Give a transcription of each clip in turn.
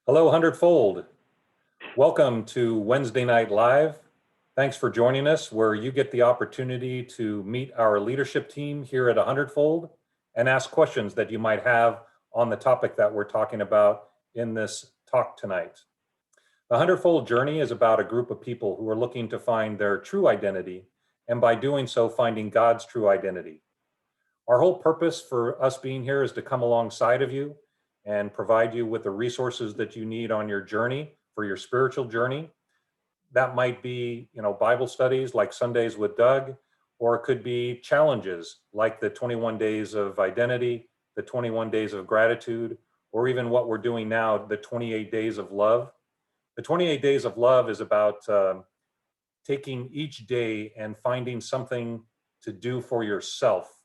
Hello, Hundredfold. Welcome to Wednesday Night Live. Thanks for joining us, where you get the opportunity to meet our leadership team here at Hundredfold and ask questions that you might have on the topic that we're talking about in this talk tonight. The Hundredfold Journey is about a group of people who are looking to find their true identity, and by doing so, finding God's true identity. Our whole purpose for us being here is to come alongside of you and provide you with the resources that you need on your journey, for your spiritual journey. That might be, Bible studies like Sundays with Doug, or it could be challenges like the 21 days of identity, the 21 days of gratitude, or even what we're doing now, the 28 days of love. The 28 days of love is about taking each day and finding something to do for yourself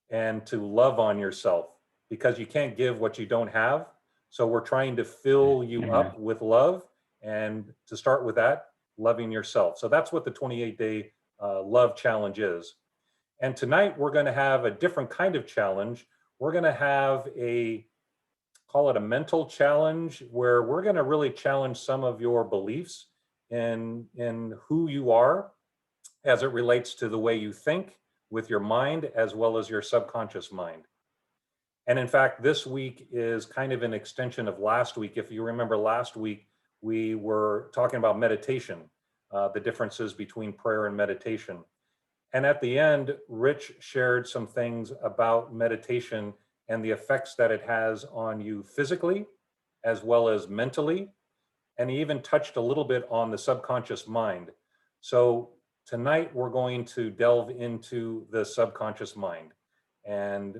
and to love on yourself, because you can't give what you don't have. So we're trying to fill you up with love, and to start with that, loving yourself. So that's what the 28-day love challenge is. And tonight we're going to have a different kind of challenge. We're going to have call it a mental challenge, where we're going to really challenge some of your beliefs in who you are as it relates to the way you think with your mind as well as your subconscious mind. And in fact, this week is kind of an extension of last week. If you remember, last week we were talking about meditation, the differences between prayer and meditation. And at the end, Rich shared some things about meditation and the effects that it has on you physically as well as mentally. And he even touched a little bit on the subconscious mind. So tonight we're going to delve into the subconscious mind and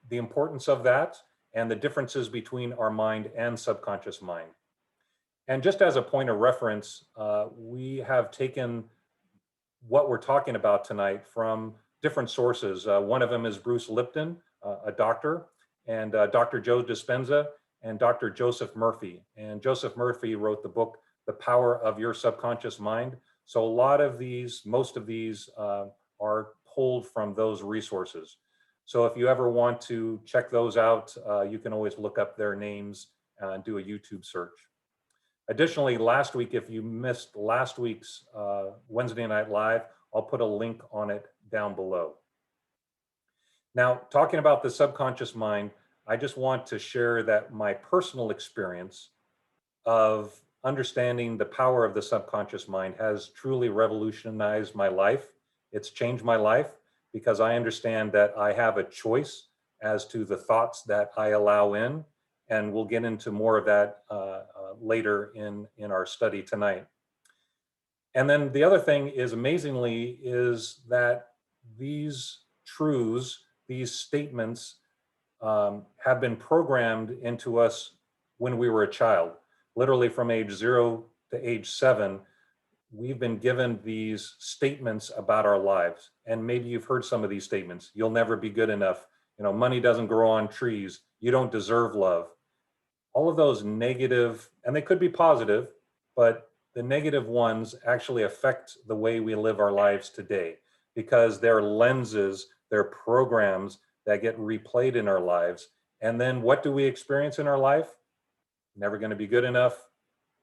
the importance of that and the differences between our mind and subconscious mind. And just as a point of reference, we have taken what we're talking about tonight from different sources. One of them is Bruce Lipton, a doctor, and Dr. Joe Dispenza and Dr. Joseph Murphy. And Joseph Murphy wrote the book, The Power of Your Subconscious Mind. So most of these are pulled from those resources. So if you ever want to check those out, you can always look up their names and do a YouTube search. Additionally, last week, if you missed last week's Wednesday Night Live, I'll put a link on it down below. Now, talking about the subconscious mind, I just want to share that my personal experience of understanding the power of the subconscious mind has truly revolutionized my life. It's changed my life because I understand that I have a choice as to the thoughts that I allow in. And we'll get into more of that later in our study tonight. And then the other thing is, amazingly, is that these truths, these statements have been programmed into us when we were a child. Literally from age 0 to age 7, we've been given these statements about our lives. And maybe you've heard some of these statements. You'll never be good enough. Money doesn't grow on trees. You don't deserve love. All of those negative, and they could be positive, but the negative ones actually affect the way we live our lives today, because they're lenses, they're programs that get replayed in our lives. And then what do we experience in our life? Never going to be good enough.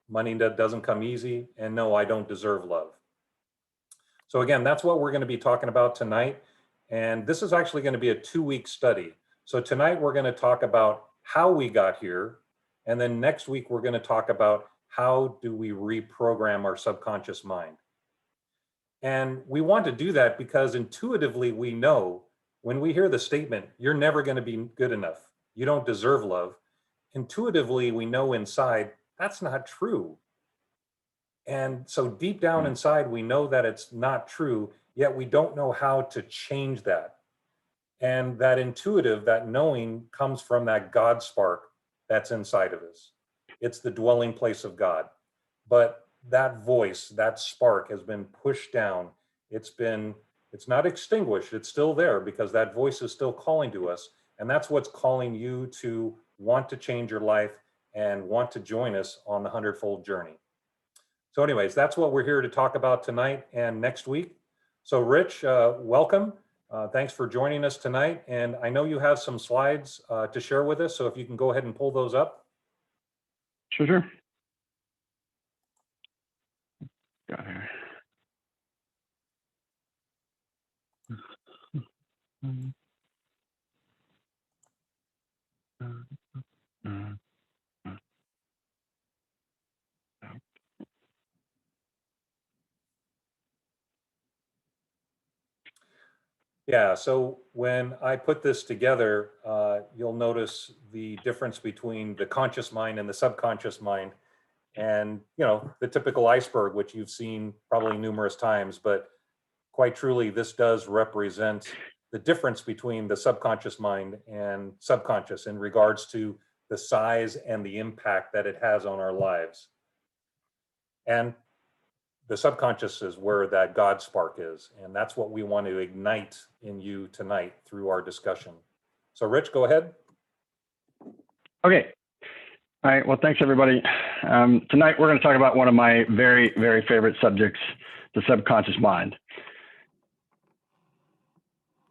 Money that doesn't come easy. And no, I don't deserve love. So again, that's what we're going to be talking about tonight. And this is actually going to be a 2-week study. So tonight we're going to talk about how we got here. And then next week, we're going to talk about how do we reprogram our subconscious mind. And we want to do that because intuitively we know when we hear the statement, you're never going to be good enough, you don't deserve love, intuitively we know inside that's not true. And so deep down inside, we know that it's not true, yet we don't know how to change that. And that intuitive, that knowing comes from that God spark that's inside of us. It's the dwelling place of God. But that voice, that spark has been pushed down. It's not extinguished. It's still there because that voice is still calling to us. And that's what's calling you to want to change your life and want to join us on the Hundredfold Journey. So anyways, that's what we're here to talk about tonight and next week. So Rich, welcome. Thanks for joining us tonight. And I know you have some slides to share with us. So if you can go ahead and pull those up. Sure. Got here. Yeah, so when I put this together, you'll notice the difference between the conscious mind and the subconscious mind. And, the typical iceberg, which you've seen probably numerous times, but quite truly, this does represent the difference between the subconscious mind and subconscious in regards to the size and the impact that it has on our lives. And the subconscious is where that God spark is. And that's what we want to ignite in you tonight through our discussion. So Rich, go ahead. Okay. All right. Well, thanks everybody. Tonight we're going to talk about one of my very, very favorite subjects, the subconscious mind.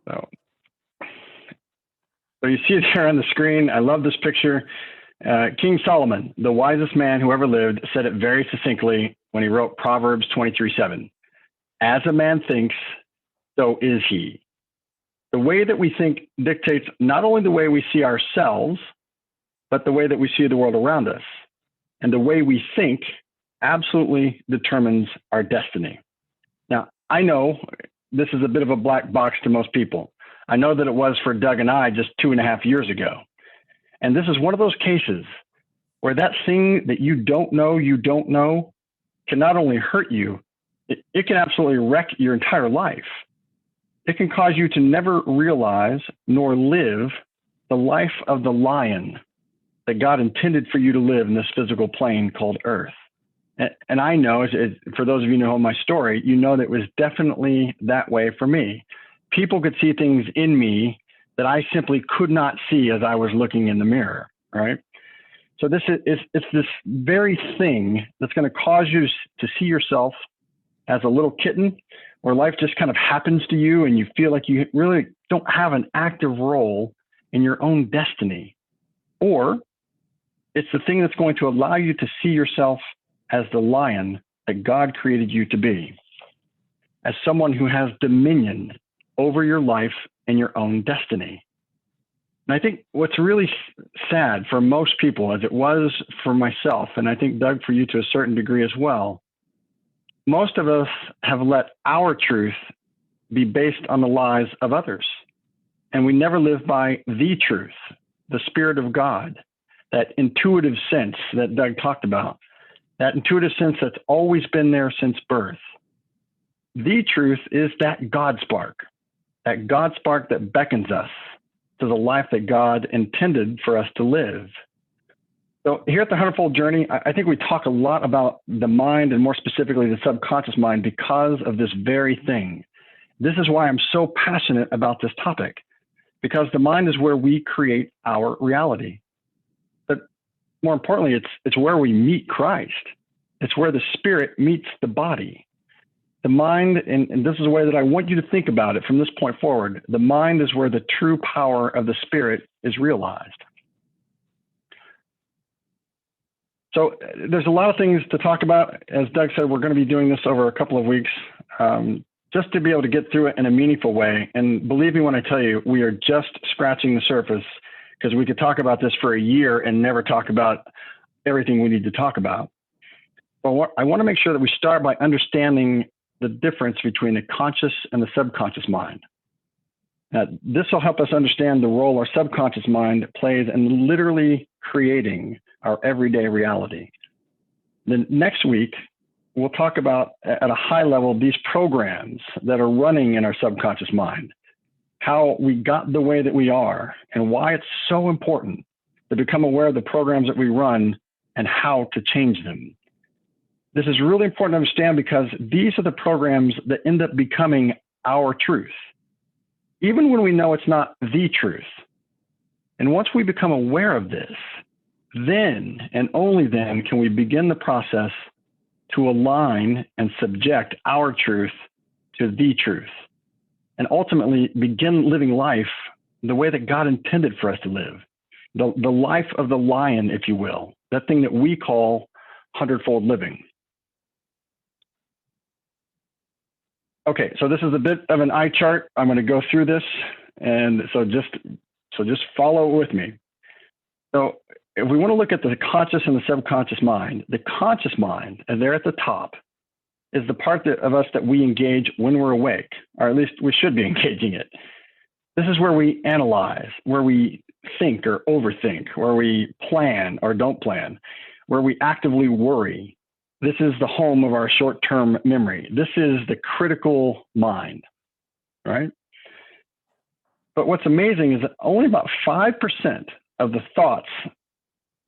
So you see it there on the screen. I love this picture. King Solomon, the wisest man who ever lived, said it very succinctly when he wrote Proverbs 23:7. As a man thinks, so is he. The way that we think dictates not only the way we see ourselves, but the way that we see the world around us. And the way we think absolutely determines our destiny. Now, I know this is a bit of a black box to most people. I know that it was for Doug and I just 2.5 years ago. And this is one of those cases where that thing that you don't know can not only hurt you, it can absolutely wreck your entire life. It can cause you to never realize nor live the life of the lion that God intended for you to live in this physical plane called Earth. And I know, for those of you who know my story, you know that it was definitely that way for me. People could see things in me that I simply could not see as I was looking in the mirror, right? So it's this very thing that's going to cause you to see yourself as a little kitten, where life just kind of happens to you and you feel like you really don't have an active role in your own destiny. Or it's the thing that's going to allow you to see yourself as the lion that God created you to be, as someone who has dominion over your life and your own destiny. And I think what's really sad for most people, as it was for myself, and I think, Doug, for you to a certain degree as well, most of us have let our truth be based on the lies of others. And we never live by the truth, the Spirit of God, that intuitive sense that Doug talked about, that intuitive sense that's always been there since birth. The truth is that God spark that beckons us to the life that God intended for us to live. So here at the Hundredfold Journey, I think we talk a lot about the mind, and more specifically the subconscious mind, because of this very thing. This is why I'm so passionate about this topic, because the mind is where we create our reality. But more importantly, it's where we meet Christ. It's where the spirit meets the body. The mind, and this is a way that I want you to think about it from this point forward, the mind is where the true power of the spirit is realized. So there's a lot of things to talk about. As Doug said, we're going to be doing this over a couple of weeks, just to be able to get through it in a meaningful way. And believe me when I tell you, we are just scratching the surface, because we could talk about this for a year and never talk about everything we need to talk about. But I want to make sure that we start by understanding the difference between the conscious and the subconscious mind. This will help us understand the role our subconscious mind plays in literally creating our everyday reality. Then next week, we'll talk about, at a high level, these programs that are running in our subconscious mind, how we got the way that we are, and why it's so important to become aware of the programs that we run and how to change them. This is really important to understand, because these are the programs that end up becoming our truth, even when we know it's not the truth. And once we become aware of this, then and only then can we begin the process to align and subject our truth to the truth, and ultimately begin living life the way that God intended for us to live, the life of the lion, if you will, that thing that we call hundredfold living. Okay, so this is a bit of an eye chart. I'm going to go through this, and so just follow with me. So if we want to look at the conscious and the subconscious mind, the conscious mind, and there at the top, is the part of us that we engage when we're awake, or at least we should be engaging it. This is where we analyze, where we think or overthink, where we plan or don't plan, where we actively worry. This is the home of our short-term memory. This is the critical mind, right? But what's amazing is that only about 5% of the thoughts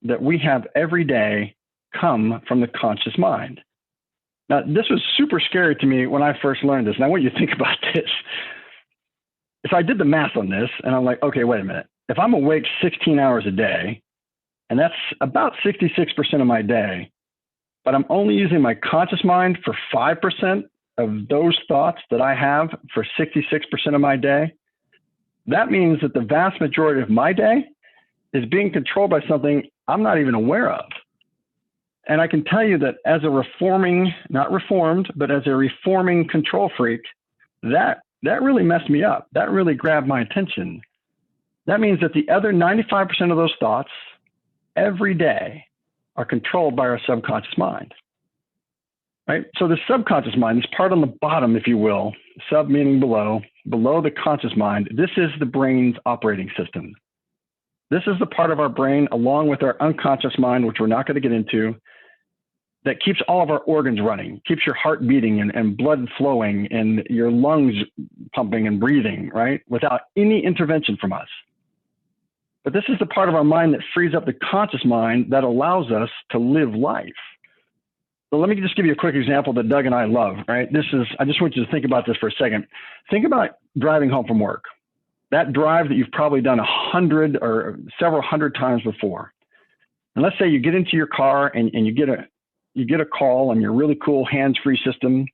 that we have every day come from the conscious mind. Now, this was super scary to me when I first learned this. And I want you to think about this. So I did the math on this, and I'm like, okay, wait a minute. If I'm awake 16 hours a day, and that's about 66% of my day, but I'm only using my conscious mind for 5% of those thoughts that I have for 66% of my day, that means that the vast majority of my day is being controlled by something I'm not even aware of. And I can tell you that as a reforming, not reformed, but as a reforming control freak, that really messed me up. That really grabbed my attention. That means that the other 95% of those thoughts every day are controlled by our subconscious mind, right? So the subconscious mind, this part on the bottom, if you will, sub meaning below the conscious mind, this is the brain's operating system. This is the part of our brain, along with our unconscious mind, which we're not going to get into, that keeps all of our organs running, keeps your heart beating and blood flowing and your lungs pumping and breathing, right? Without any intervention from us. But this is the part of our mind that frees up the conscious mind that allows us to live life. So let me just give you a quick example that Doug and I love, right? I just want you to think about this for a second. Think about driving home from work. That drive that you've probably done 100 or several hundred times before. And let's say you get into your car and you get a call on your really cool hands-free system,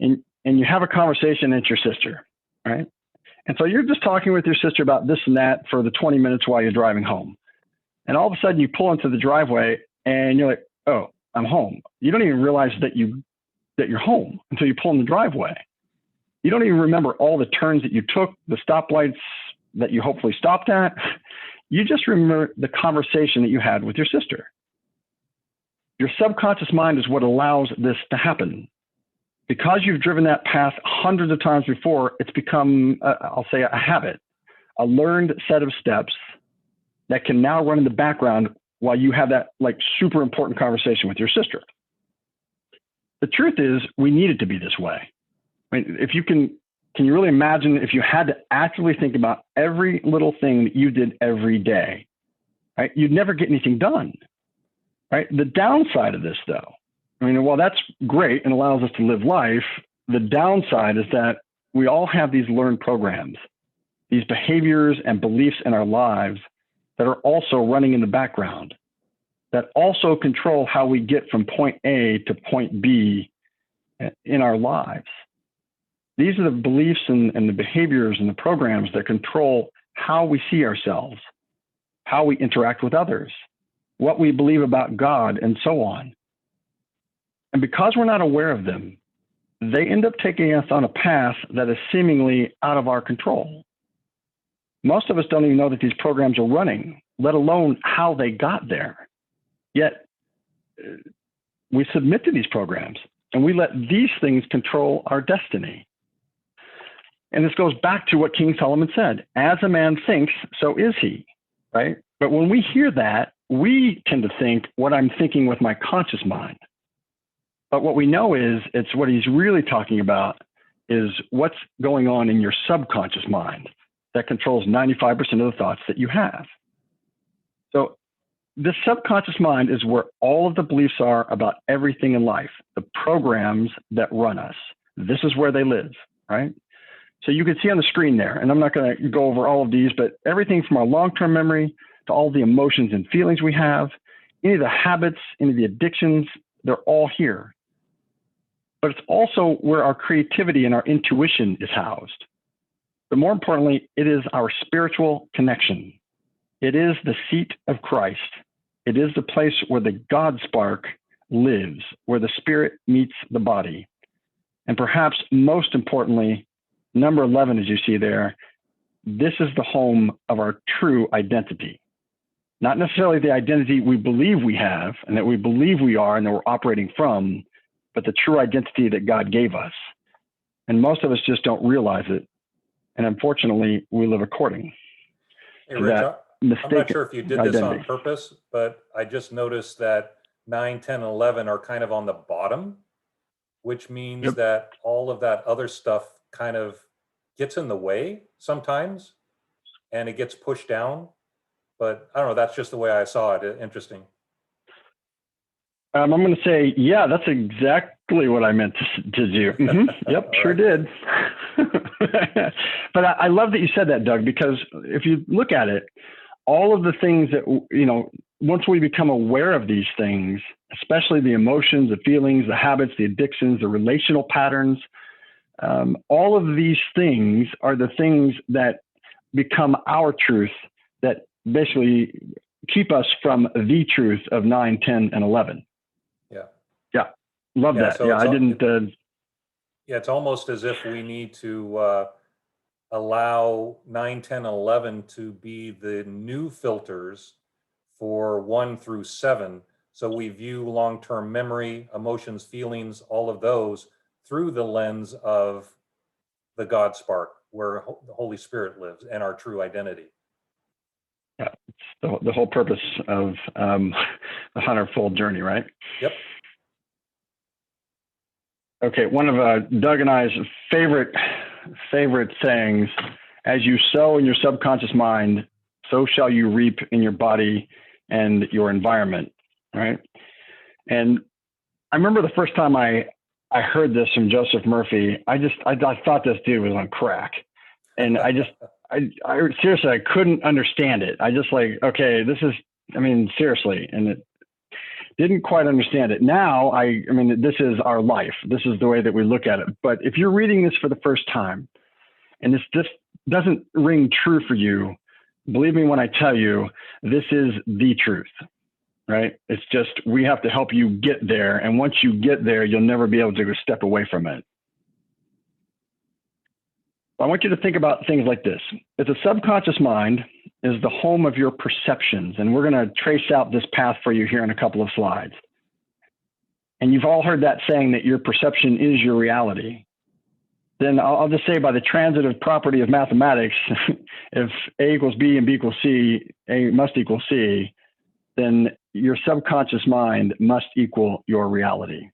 and you have a conversation, and it's your sister, right? And so you're just talking with your sister about this and that for the 20 minutes while you're driving home. And all of a sudden you pull into the driveway and you're like, oh, I'm home. You don't even realize that you're home until you pull in the driveway. You don't even remember all the turns that you took, the stoplights that you hopefully stopped at. You just remember the conversation that you had with your sister. Your subconscious mind is what allows this to happen. Because you've driven that path hundreds of times before, it's become, I'll say, a habit, a learned set of steps that can now run in the background while you have that like super important conversation with your sister. The truth is, we need it to be this way. I mean, if you can you really imagine if you had to actively think about every little thing that you did every day, right? You'd never get anything done, right? The downside of this, though, I mean, while that's great and allows us to live life, the downside is that we all have these learned programs, these behaviors and beliefs in our lives that are also running in the background, that also control how we get from point A to point B in our lives. These are the beliefs and the behaviors and the programs that control how we see ourselves, how we interact with others, what we believe about God, and so on. And because we're not aware of them, they end up taking us on a path that is seemingly out of our control. Most of us don't even know that these programs are running, let alone how they got there. Yet we submit to these programs and we let these things control our destiny. And this goes back to what King Solomon said, as a man thinks, so is he, right? But when we hear that, we tend to think what I'm thinking with my conscious mind. But what we know is it's what he's really talking about is what's going on in your subconscious mind that controls 95% of the thoughts that you have. So the subconscious mind is where all of the beliefs are about everything in life, the programs that run us. This is where they live, right? So you can see on the screen there, and I'm not going to go over all of these, but everything from our long-term memory to all the emotions and feelings we have, any of the habits, any of the addictions, they're all here. But it's also where our creativity and our intuition is housed. But more importantly, it is our spiritual connection. It is the seat of Christ. It is the place where the God spark lives, where the spirit meets the body. And perhaps most importantly, number 11, as you see there, this is the home of our true identity. Not necessarily the identity we believe we have and that we believe we are and that we're operating from, but the true identity that God gave us. And most of us just don't realize it. And unfortunately, we live according Hey, to Rich, that I'm not mistaken sure if you did this on identity. purpose, but I just noticed that 9, 10, and 11 are kind of on the bottom, which means Yep. that all of that other stuff kind of gets in the way sometimes and it gets pushed down. But I don't know, that's just the way I saw it. Interesting. I'm going to say, yeah, that's exactly what I meant to do. Yep, sure right. did. But I love that you said that, Doug, because if you look at it, all of the things that, once we become aware of these things, especially the emotions, the feelings, the habits, the addictions, the relational patterns, all of these things are the things that become our truth that basically keep us from the truth of 9, 10, and 11. Yeah. Yeah. Love Yeah, that. so Yeah. it's I all- didn't, Yeah, it's almost as if we need to allow 9, 10, and 11 to be the new filters for 1 through 7. So we view long-term memory, emotions, feelings, all of those through the lens of the God spark, where the Holy Spirit lives and our true identity. yeah, it's the whole purpose of the 100-fold journey, right? Yep. Okay. One of Doug and I's favorite sayings, as you sow in your subconscious mind, so shall you reap in your body and your environment, right? And I remember the first time I heard this from Joseph Murphy, I thought this dude was on crack. And I seriously, I couldn't understand it. I just like, okay, seriously. And it didn't quite understand it. Now, this is our life. This is the way that we look at it. But if you're reading this for the first time and this just doesn't ring true for you, believe me when I tell you, this is the truth, right? It's just, we have to help you get there. And once you get there, you'll never be able to step away from it. I want you to think about things like this. If the subconscious mind is the home of your perceptions, and we're going to trace out this path for you here in a couple of slides. And you've all heard that saying that your perception is your reality. Then I'll just say by the transitive property of mathematics, if A equals B and B equals C, A must equal C, then your subconscious mind must equal your reality,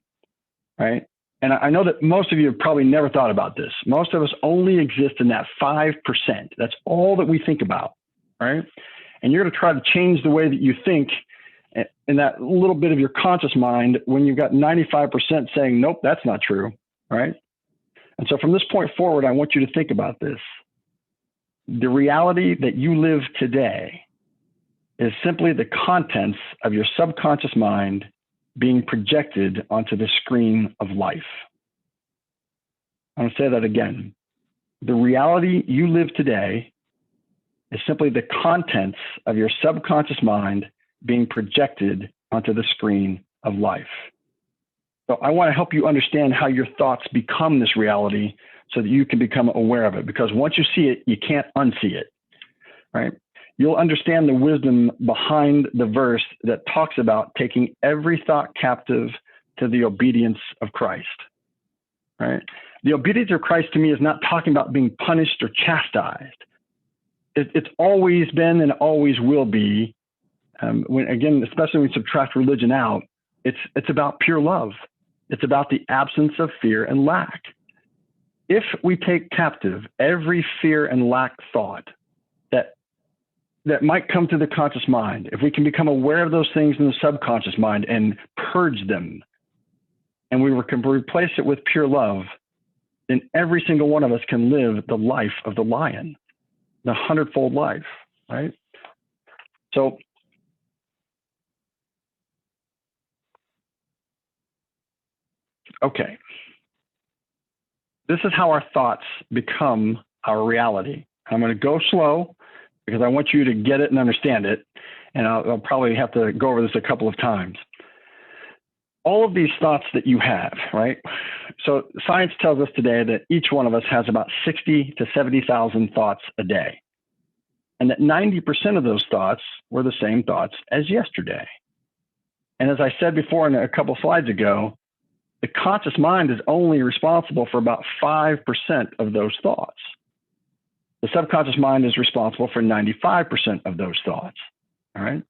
right? And I know that most of you have probably never thought about this. Most of us only exist in that 5%. That's all that we think about, right? And you're going to try to change the way that you think in that little bit of your conscious mind when you've got 95% saying, nope, that's not true, right? And so from this point forward, I want you to think about this. The reality that you live today is simply the contents of your subconscious mind being projected onto the screen of life. I'm going to say that again. The reality you live today is simply the contents of your subconscious mind being projected onto the screen of life. So I want to help you understand how your thoughts become this reality so that you can become aware of it. Because once you see it, you can't unsee it, right? You'll understand the wisdom behind the verse that talks about taking every thought captive to the obedience of Christ, right? The obedience of Christ to me is not talking about being punished or chastised. It's always been and always will be, especially when we subtract religion out, it's about pure love. It's about the absence of fear and lack. If we take captive every fear and lack thought that might come to the conscious mind, if we can become aware of those things in the subconscious mind and purge them, and we can replace it with pure love, then every single one of us can live the life of the lion, the 100-fold life, right? So okay. This is how our thoughts become our reality. I'm going to go slow because I want you to get it and understand it. and I'll probably have to go over this a couple of times. All of these thoughts that you have, right? So science tells us today that each one of us has about 60 to 70,000 thoughts a day, and that 90% of those thoughts were the same thoughts as yesterday. And as I said before in a couple slides ago, the conscious mind is only responsible for about 5% of those thoughts. The subconscious mind is responsible for 95% of those thoughts, all right?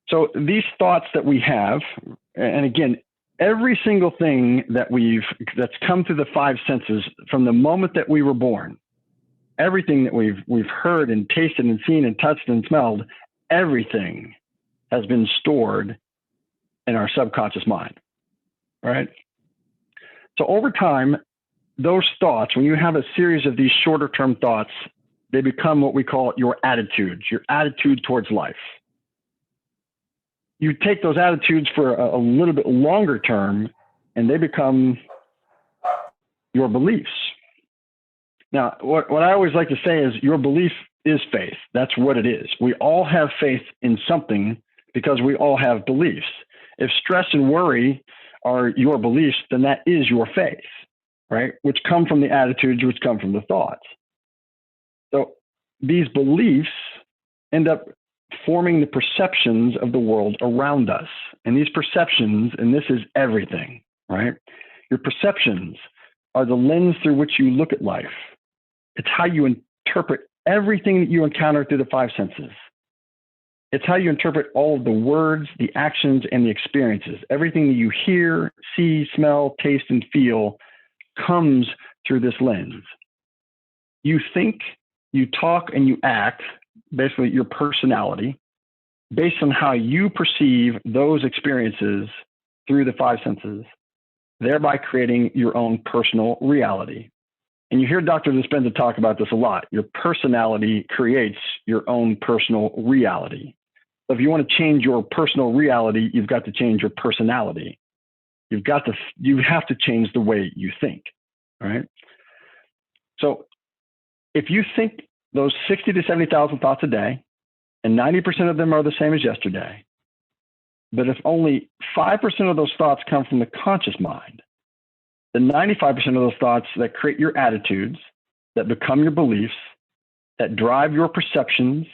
So these thoughts that we have, and again, every single thing that's come through the five senses from the moment that we were born, everything that we've heard and tasted and seen and touched and smelled, everything has been stored in our subconscious mind, right? So over time, those thoughts, when you have a series of these shorter term thoughts, they become what we call your attitude towards life. You take those attitudes for a little bit longer term, and they become your beliefs. Now, what I always like to say is your belief is faith. That's what it is. We all have faith in something because we all have beliefs. If stress and worry are your beliefs, then that is your faith, right? Which come from the attitudes, which come from the thoughts. So these beliefs end up forming the perceptions of the world around us. And these perceptions, and this is everything, right? Your perceptions are the lens through which you look at life. It's how you interpret everything that you encounter through the five senses. It's how you interpret all of the words, the actions, and the experiences. Everything that you hear, see, smell, taste, and feel comes through this lens. You think, you talk, and you act, basically your personality, based on how you perceive those experiences through the five senses, thereby creating your own personal reality. And you hear Dr. Dispenza talk about this a lot. Your personality creates your own personal reality. So if you want to change your personal reality, you've got to change your personality. You have to change the way you think, all right? So if you think those 60 to 70,000 thoughts a day, and 90% of them are the same as yesterday, but if only 5% of those thoughts come from the conscious mind, then 95% of those thoughts that create your attitudes, that become your beliefs, that drive your perceptions,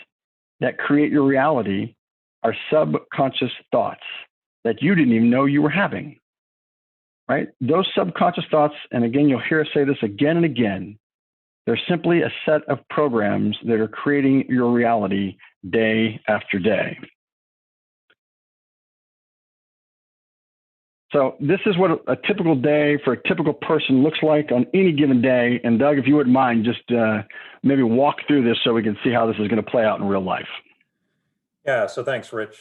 that create your reality, are subconscious thoughts that you didn't even know you were having, right? Those subconscious thoughts, and again, you'll hear us say this again and again, they're simply a set of programs that are creating your reality day after day. So this is what a typical day for a typical person looks like on any given day. And Doug, if you wouldn't mind, just maybe walk through this so we can see how this is going to play out in real life. Yeah, so thanks, Rich.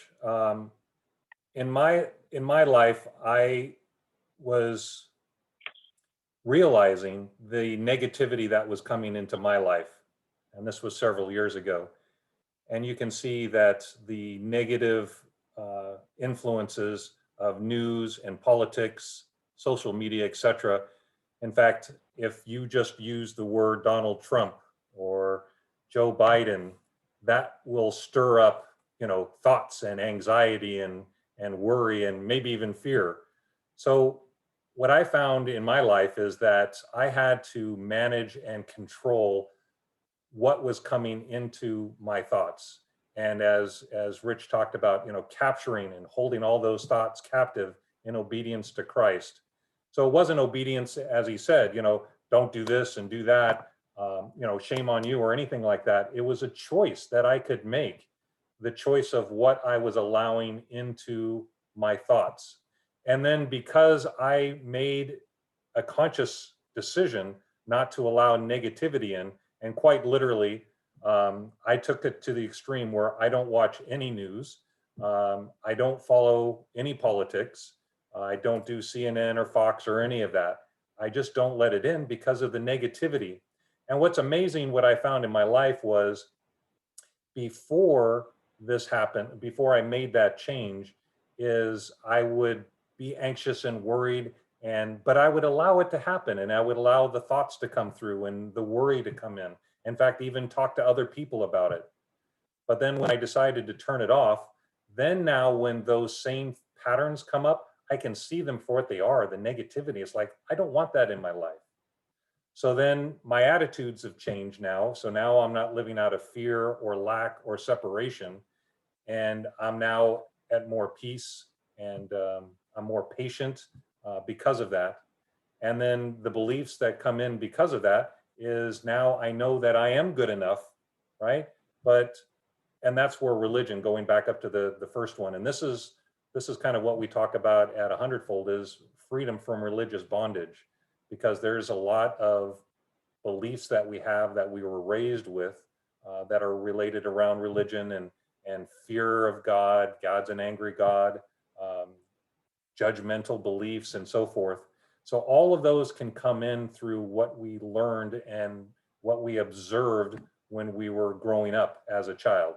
In my life, I was realizing the negativity that was coming into my life. And this was several years ago. And you can see that the negative influences of news and politics, social media, etc. In fact, if you just use the word Donald Trump or Joe Biden, that will stir up, thoughts and anxiety and worry and maybe even fear. So what I found in my life is that I had to manage and control what was coming into my thoughts. And as Rich talked about, capturing and holding all those thoughts captive in obedience to Christ. So it wasn't obedience, as he said, don't do this and do that, shame on you or anything like that. It was a choice that I could make, the choice of what I was allowing into my thoughts. And then because I made a conscious decision not to allow negativity in, and quite literally, I took it to the extreme where I don't watch any news. I don't follow any politics. I don't do CNN or Fox or any of that. I just don't let it in because of the negativity. And what's amazing, what I found in my life was before this happened, before I made that change, is I would be anxious and worried, but I would allow it to happen, and I would allow the thoughts to come through and the worry to come in. In fact, even talk to other people about it. But then when I decided to turn it off, then now when those same patterns come up, I can see them for what they are. The negativity is like, I don't want that in my life. So then my attitudes have changed now. So now I'm not living out of fear or lack or separation. And I'm now at more peace, and I'm more patient because of that. And then the beliefs that come in because of that is now I know that I am good enough, right? But, and that's where religion, going back up to the first one, and this is kind of what we talk about at 100-fold, is freedom from religious bondage, because there's a lot of beliefs that we have that we were raised with that are related around religion and fear of God. God's an angry God, judgmental beliefs, and so forth. So all of those can come in through what we learned and what we observed when we were growing up as a child.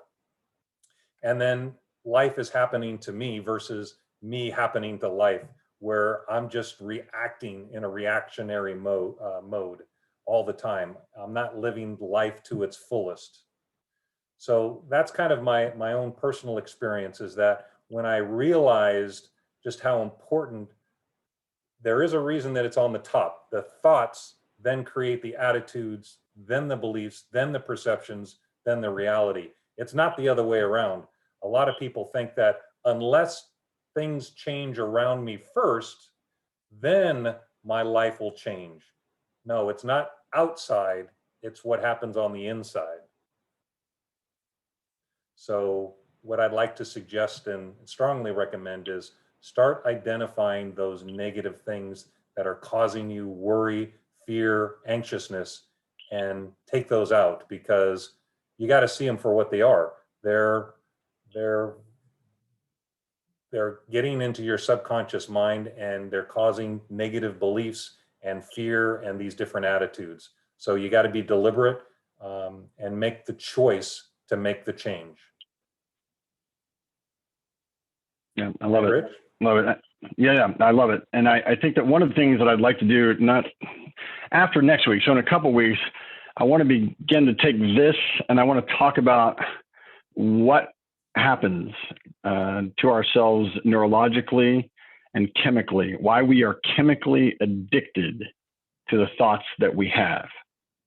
And then life is happening to me versus me happening to life, where I'm just reacting in a reactionary mode all the time. I'm not living life to its fullest. So that's kind of my own personal experience, is that when I realized just how important, there is a reason that it's on the top. The thoughts then create the attitudes, then the beliefs, then the perceptions, then the reality. It's not the other way around. A lot of people think that unless things change around me first, then my life will change. No, it's not outside, it's what happens on the inside. So what I'd like to suggest and strongly recommend is start identifying those negative things that are causing you worry, fear, anxiousness, and take those out, because you got to see them for what they are. They're getting into your subconscious mind, and they're causing negative beliefs and fear and these different attitudes. So you got to be deliberate and make the choice to make the change. Yeah, I love it. Rich? Love it. Yeah, I love it. And I think that one of the things that I'd like to do, not after next week, so in a couple of weeks, I want to begin to take this and I want to talk about what happens to ourselves neurologically and chemically, why we are chemically addicted to the thoughts that we have.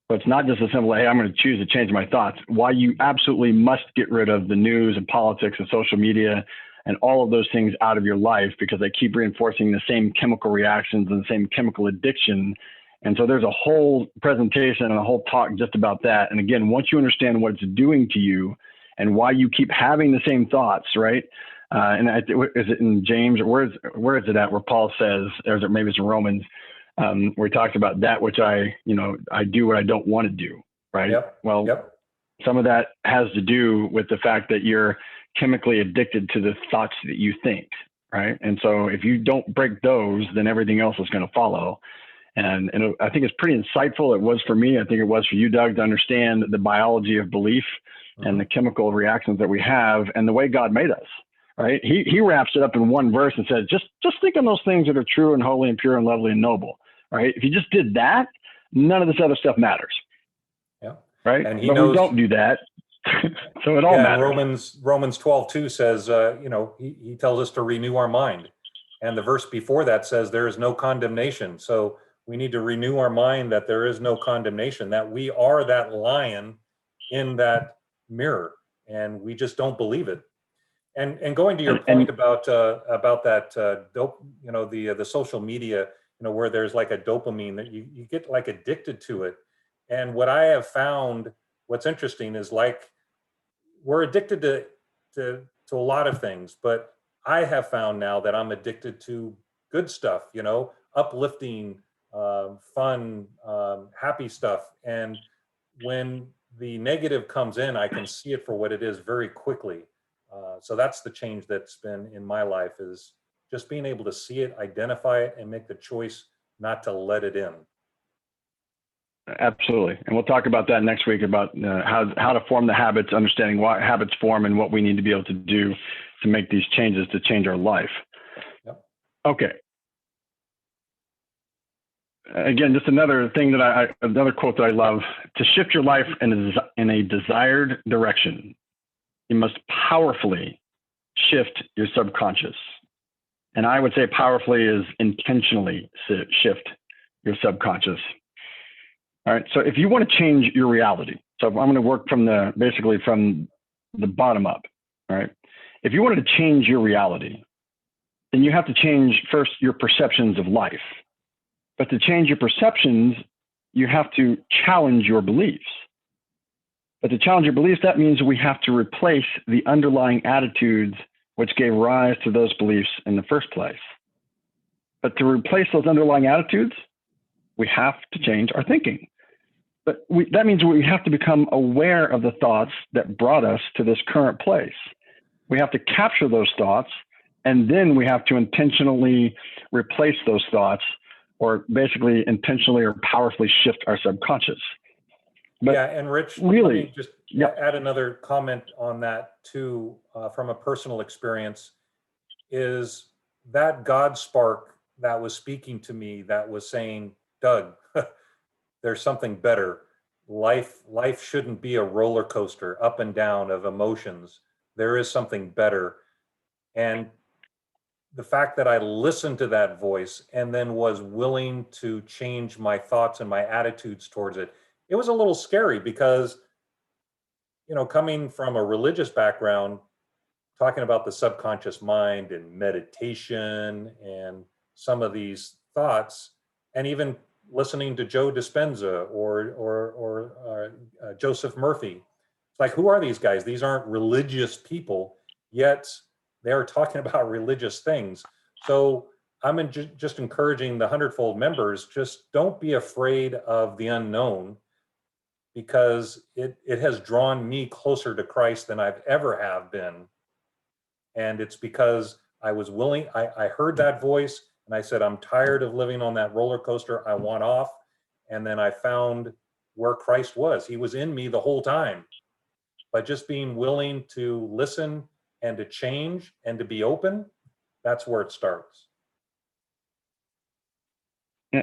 So it's not just a simple, hey, I'm going to choose to change my thoughts. Why you absolutely must get rid of the news and politics and social media and all of those things out of your life, because they keep reinforcing the same chemical reactions and the same chemical addiction. And so there's a whole presentation and a whole talk just about that. And again, once you understand what it's doing to you and why you keep having the same thoughts, right? And is it in James, or where is it at where Paul says, or is it maybe it's in Romans, where he talks about that which I do what I don't want to do, right? Yep. Well, yep. Some of that has to do with the fact that you're chemically addicted to the thoughts that you think, right? And so if you don't break those, then everything else is going to follow. And I think it's pretty insightful. It was for me. I think it was for you, Doug, to understand the biology of belief and the chemical reactions that we have and the way God made us, right? He wraps it up in one verse and says, just think on those things that are true and holy and pure and lovely and noble, right? If you just did that, none of this other stuff matters. Yeah. Right. And he but knows, we don't do that. So it all matters. Romans 12:2 says, he tells us to renew our mind. And the verse before that says there is no condemnation. So we need to renew our mind that there is no condemnation, that we are that lion in that mirror, and we just don't believe it. And going to your point about that the social media, where there's like a dopamine that you get like addicted to it. And what I have found, what's interesting is, like, we're addicted to a lot of things, but I have found now that I'm addicted to good stuff, uplifting, fun, happy stuff. And when the negative comes in, I can see it for what it is very quickly. So that's the change that's been in my life, is just being able to see it, identify it, and make the choice not to let it in. Absolutely. And we'll talk about that next week, about how to form the habits, understanding why habits form and what we need to be able to do to make these changes to change our life. Yep. Okay. Again, just another thing another quote that I love: to shift your life in a desired direction, you must powerfully shift your subconscious. And I would say powerfully is intentionally shift your subconscious. All right. So if you want to change your reality, so I'm going to work from basically from the bottom up. All right. If you wanted to change your reality, then you have to change first your perceptions of life. But to change your perceptions, you have to challenge your beliefs. But to challenge your beliefs, that means we have to replace the underlying attitudes which gave rise to those beliefs in the first place. But to replace those underlying attitudes, we have to change our thinking. But that means we have to become aware of the thoughts that brought us to this current place. We have to capture those thoughts, and then we have to intentionally replace those thoughts, or basically intentionally or powerfully shift our subconscious. But yeah, and Rich, really, let me just add another comment on that too, from a personal experience, is that God spark that was speaking to me, that was saying, Doug, there's something better. Life shouldn't be a roller coaster up and down of emotions. There is something better. And the fact that I listened to that voice and then was willing to change my thoughts and my attitudes towards it, it was a little scary because, coming from a religious background, talking about the subconscious mind and meditation and some of these thoughts, and even listening to Joe Dispenza or Joseph Murphy, it's like, who are these guys? These aren't religious people, yet they are talking about religious things. So I'm just encouraging the Hundredfold members, just don't be afraid of the unknown, because it has drawn me closer to Christ than I've ever have been. And it's because I was willing, I heard that voice and I said, I'm tired of living on that roller coaster. I want off. And then I found where Christ was. He was in me the whole time. But just being willing to listen and to change and to be open, that's where it starts.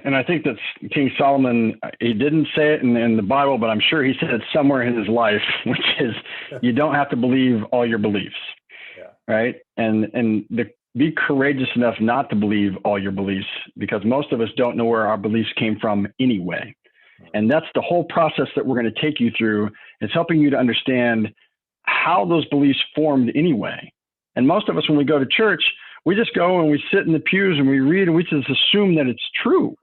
And I think that King Solomon, he didn't say it in the Bible, but I'm sure he said it somewhere in his life, which is you don't have to believe all your beliefs, right? And be courageous enough not to believe all your beliefs, because most of us don't know where our beliefs came from anyway. And that's the whole process that we're going to take you through, is helping you to understand how those beliefs formed anyway. And most of us, when we go to church, we just go and we sit in the pews and we read and we just assume that it's true,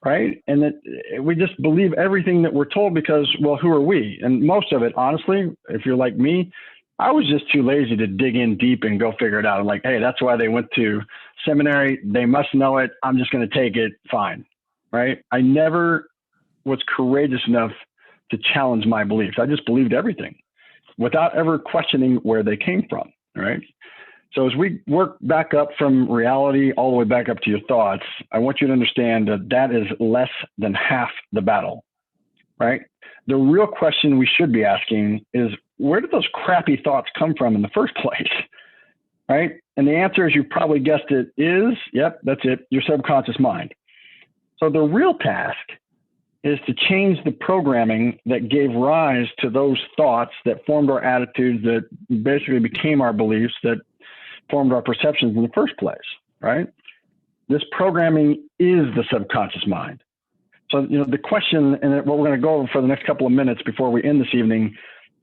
right? And that we just believe everything that we're told because, well, who are we? And most of it, honestly, if you're like me, I was just too lazy to dig in deep and go figure it out. I'm like, hey, that's why they went to seminary. They must know it. I'm just going to take it. Fine, right? I never was courageous enough to challenge my beliefs. I just believed everything without ever questioning where they came from, right? So as we work back up from reality all the way back up to your thoughts, I want you to understand that that is less than half the battle, right? The real question we should be asking is, where did those crappy thoughts come from in the first place, right? And the answer, as you probably guessed it, is, yep, that's it, your subconscious mind. So the real task is to change the programming that gave rise to those thoughts that formed our attitudes, that basically became our beliefs, that formed our perceptions in the first place, right? This programming is the subconscious mind. So, the question, and what we're going to go over for the next couple of minutes before we end this evening,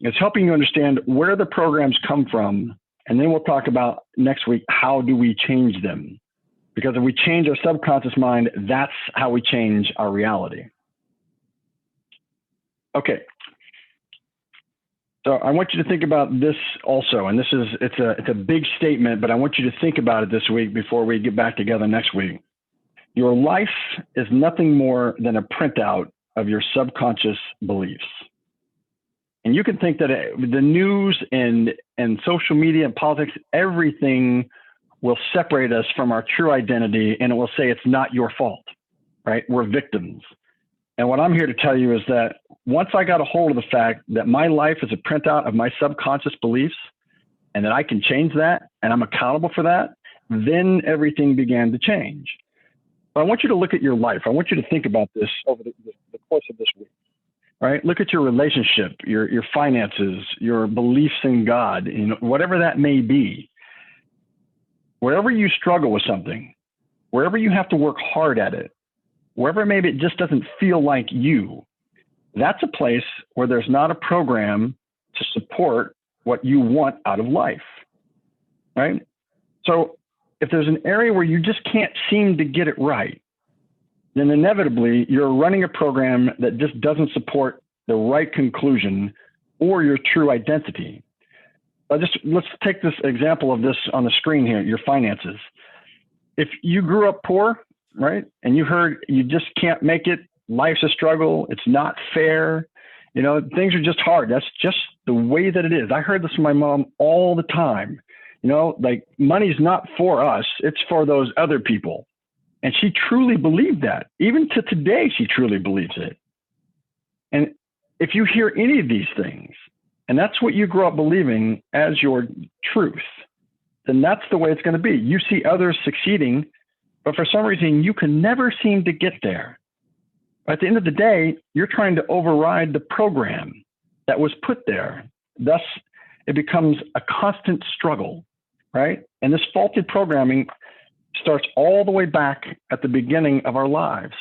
is helping you understand where the programs come from. And then we'll talk about next week, how do we change them? Because if we change our subconscious mind, that's how we change our reality. Okay. So I want you to think about this also, and it's a big statement, but I want you to think about it this week before we get back together next week. Your life is nothing more than a printout of your subconscious beliefs. And you can think that the news and social media and politics, everything will separate us from our true identity, and it will say it's not your fault, right? We're victims. And what I'm here to tell you is that once I got a hold of the fact that my life is a printout of my subconscious beliefs, and that I can change that, and I'm accountable for that, then everything began to change. But I want you to look at your life. I want you to think about this over the course of this week. right? Look at your relationship, your finances, your beliefs in God, whatever that may be. Wherever you struggle with something, wherever you have to work hard at it, wherever maybe it just doesn't feel like you, that's a place where there's not a program to support what you want out of life, right? So if there's an area where you just can't seem to get it right, then inevitably you're running a program that just doesn't support the right conclusion or your true identity. Let's take this example of this on the screen here, your finances. If you grew up poor, right, and you heard you just can't make it, life's a struggle, it's not fair, things are just hard. That's just the way that it is. I heard this from my mom all the time. Like, money's not for us, it's for those other people. And she truly believed that. Even to today, she truly believes it. And if you hear any of these things, and that's what you grow up believing as your truth, then that's the way it's going to be. You see others succeeding, but for some reason, you can never seem to get there. At the end of the day, you're trying to override the program that was put there. Thus, it becomes a constant struggle, right? And this faulty programming starts all the way back at the beginning of our lives.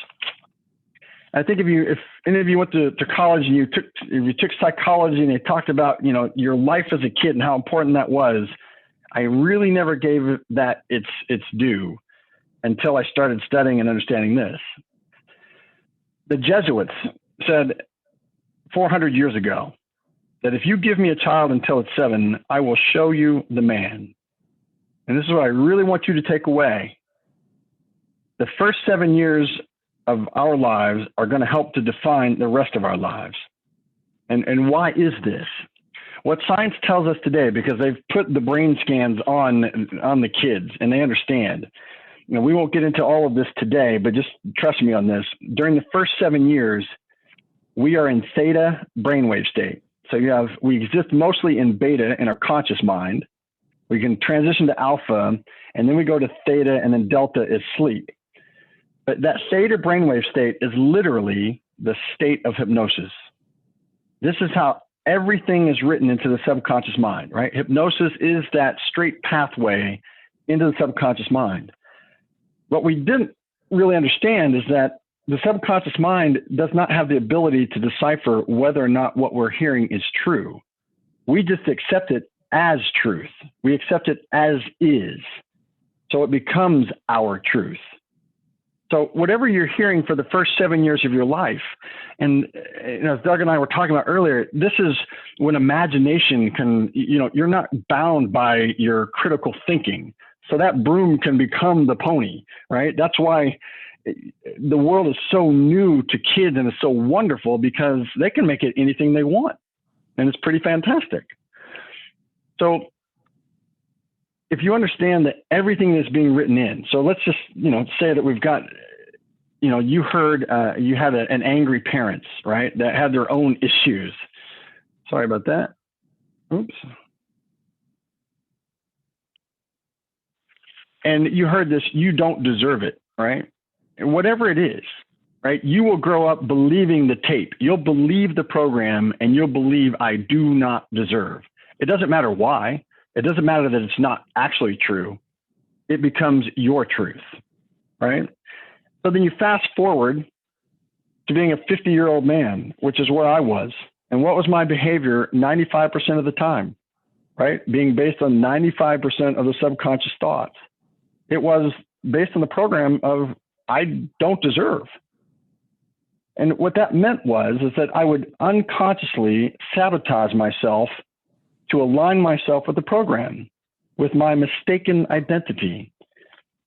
I think if any of you went to college and you took psychology and they talked about, your life as a kid and how important that was, I really never gave that its due until I started studying and understanding this. The Jesuits said 400 years ago that if you give me a child until it's 7, I will show you the man. And this is what I really want you to take away. The first 7 years of our lives are going to help to define the rest of our lives. And why is this? What science tells us today, because they've put the brain scans on the kids and they understand. We won't get into all of this today, but just trust me on this. During the first 7 years, we are in theta brainwave state. So we exist mostly in beta in our conscious mind. We can transition to alpha, and then we go to theta, and then delta is sleep. But that theta brainwave state is literally the state of hypnosis. This is how everything is written into the subconscious mind, right? Hypnosis is that straight pathway into the subconscious mind. What we didn't really understand is that the subconscious mind does not have the ability to decipher whether or not what we're hearing is true. We just accept it as truth. We accept it as is. So it becomes our truth. So whatever you're hearing for the first 7 years of your life, and as Doug and I were talking about earlier, this is when imagination can, you're not bound by your critical thinking. So that broom can become the pony, right? That's why the world is so new to kids and it's so wonderful, because they can make it anything they want. And it's pretty fantastic. So if you understand that everything is being written in, so let's just, say that we've got, you heard you had an angry parents, right, that had their own issues. Sorry about that. Oops. And you heard this, you don't deserve it, right? Whatever it is, right? You will grow up believing the tape. You'll believe the program, and you'll believe I do not deserve. It doesn't matter why. It doesn't matter that it's not actually true. It becomes your truth, right? So then you fast forward to being a 50-year-old man, which is where I was. And what was my behavior 95% of the time, right? Being based on 95% of the subconscious thoughts. It was based on the program of I don't deserve. And what that meant is that I would unconsciously sabotage myself to align myself with the program, with my mistaken identity.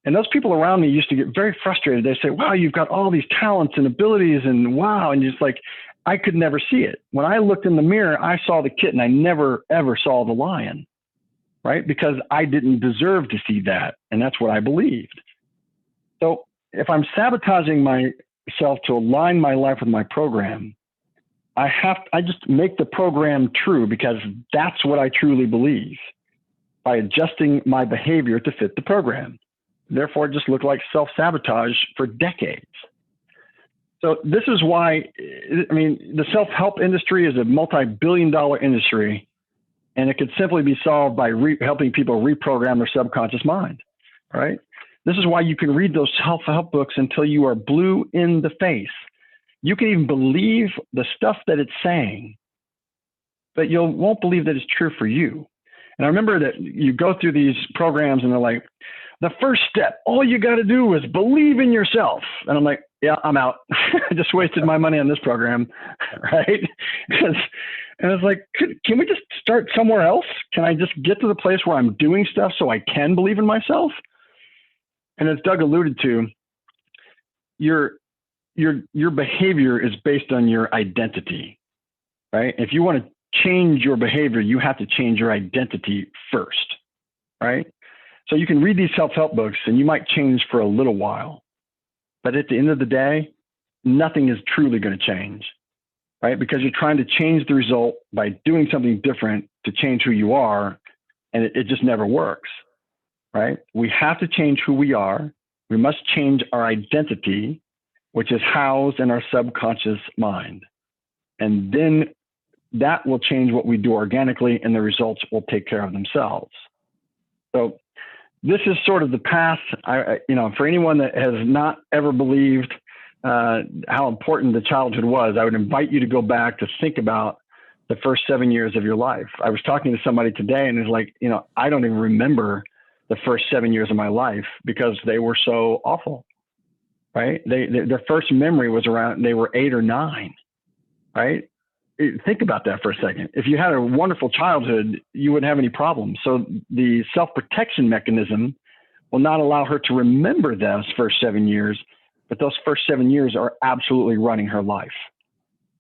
And those people around me used to get very frustrated. They say, wow, you've got all these talents and abilities, and wow. And just like, I could never see it. When I looked in the mirror, I saw the kitten. I never, ever saw the lion, right? Because I didn't deserve to see that. And that's what I believed. So if I'm sabotaging myself to align my life with my program, I just make the program true, because that's what I truly believe, by adjusting my behavior to fit the program. Therefore, it just looked like self-sabotage for decades. So this is why, I mean, the self-help industry is a multi-billion-dollar industry, and it could simply be solved by helping people reprogram their subconscious mind, right? This is why you can read those self-help books until you are blue in the face. You can even believe the stuff that it's saying, but you won't believe that it's true for you. And I remember that you go through these programs and they're like, the first step, all you got to do is believe in yourself. And I'm like, yeah, I'm out. I just wasted my money on this program, right? And it's like, can we just start somewhere else? Can I just get to the place where I'm doing stuff so I can believe in myself? And as Doug alluded to, your behavior is based on your identity, right? If you want to change your behavior, you have to change your identity first, right? So you can read these self-help books and you might change for a little while, but at the end of the day, nothing is truly going to change, right? Because you're trying to change the result by doing something different to change who you are, and it just never works, right? We have to change who we are. We must change our identity, which is housed in our subconscious mind. And then that will change what we do organically, and the results will take care of themselves. So this is sort of the path, for anyone that has not ever believed how important the childhood was, I would invite you to go back to think about the first 7 years of your life. I was talking to somebody today and it's like, I don't even remember the first 7 years of my life because they were so awful, right? Their first memory was around, they were 8 or 9, right? Think about that for a second. If you had a wonderful childhood, you wouldn't have any problems. So the self-protection mechanism will not allow her to remember those first 7 years, but those first 7 years are absolutely running her life,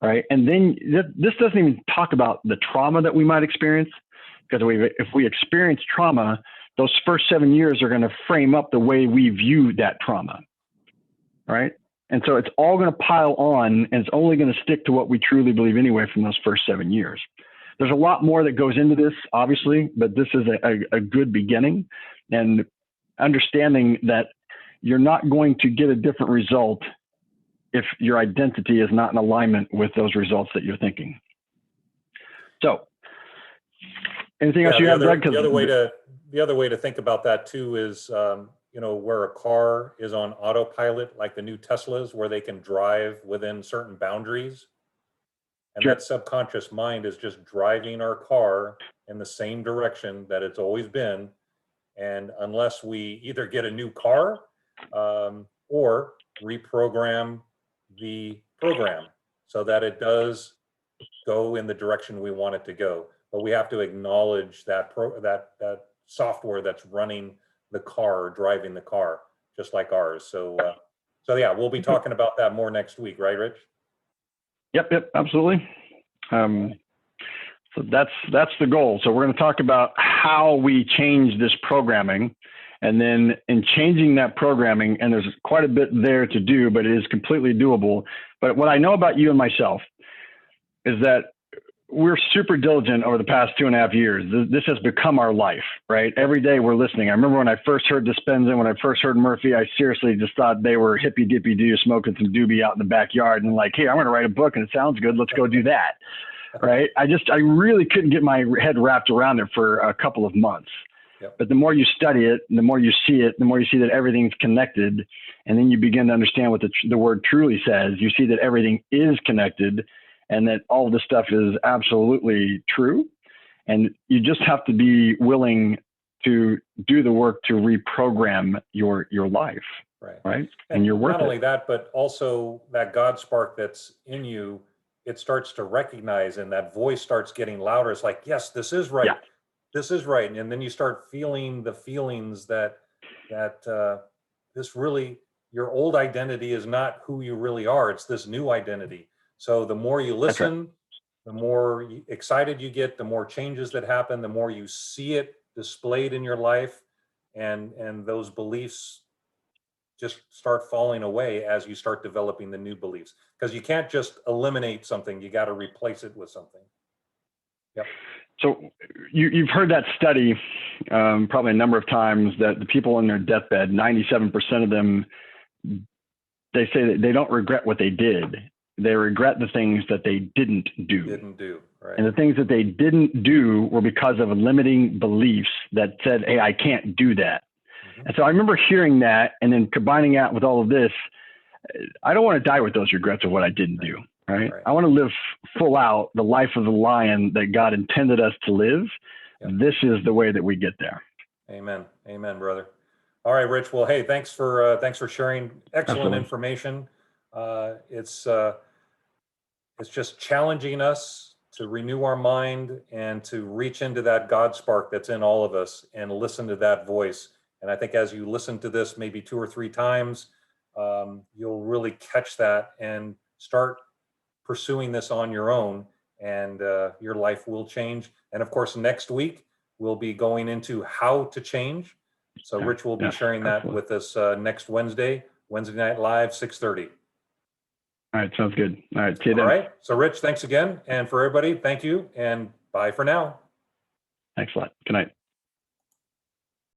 right? And then this doesn't even talk about the trauma that we might experience, because if we experience trauma, those first 7 years are going to frame up the way we view that trauma, right? And so it's all going to pile on, and it's only going to stick to what we truly believe anyway from those first 7 years. There's a lot more that goes into this, obviously, but this is a good beginning, and understanding that you're not going to get a different result if your identity is not in alignment with those results that you're thinking. So anything else you have, Greg? The other way to think about that too is, where a car is on autopilot, like the new Teslas, where they can drive within certain boundaries. And Sure. That subconscious mind is just driving our car in the same direction that it's always been. And unless we either get a new car or reprogram the program so that it does go in the direction we want it to go. But we have to acknowledge that that software that's running the car, driving the car, just like ours. So yeah, we'll be talking about that more next week, right, Rich? Yep, absolutely. So that's the goal. So we're going to talk about how we change this programming, and then in changing that programming, and there's quite a bit there to do, but it is completely doable. But what I know about you and myself is that we're super diligent over the past 2.5 years. This has become our life, right? Every day we're listening. I remember when I first heard Dispenza, when I first heard Murphy, I seriously just thought they were hippy dippy do smoking some doobie out in the backyard and like, hey, I'm going to write a book and it sounds good. Let's go do that. Right. I really couldn't get my head wrapped around it for a couple of months. Yep. But the more you study it, the more you see it, the more you see that everything's connected. And then you begin to understand what the word truly says. You see that everything is connected, and that all of this stuff is absolutely true. And you just have to be willing to do the work to reprogram your life. Right. And you're worth it. Not only that, but also that God spark that's in you, it starts to recognize, and that voice starts getting louder. It's like, yes, this is right. Yeah. This is right. And then you start feeling the feelings that this really, your old identity is not who you really are. It's this new identity. So the more you listen, the more excited you get, the more changes that happen, the more you see it displayed in your life, and those beliefs just start falling away as you start developing the new beliefs. Because you can't just eliminate something, you got to replace it with something. Yep. So you've heard that study probably a number of times, that the people on their deathbed, 97% of them they say that they don't regret what they did. They regret the things that they didn't do. Didn't do, right? And the things that they didn't do were because of limiting beliefs that said, hey, I can't do that. Mhm. And so I remember hearing that and then combining that with all of this. I don't want to die with those regrets of what I didn't do, right? Right. I want to live full out the life of the lion that God intended us to live. Yep. This is the way that we get there. Amen. Amen, brother. All right, Rich. Well, hey, thanks for sharing excellent Absolutely. information. It's just challenging us to renew our mind and to reach into that God spark that's in all of us and listen to that voice. And I think as you listen to this maybe 2 or 3 times, you'll really catch that and start pursuing this on your own, and your life will change. And of course, next week we'll be going into how to change. So Rich will be Yes, sharing that absolutely. with us next Wednesday Night Live, 6:30. All right. Sounds good. All right. See you All then. right. So Rich, thanks again. And for everybody, thank you and bye for now. Thanks a lot. Good night.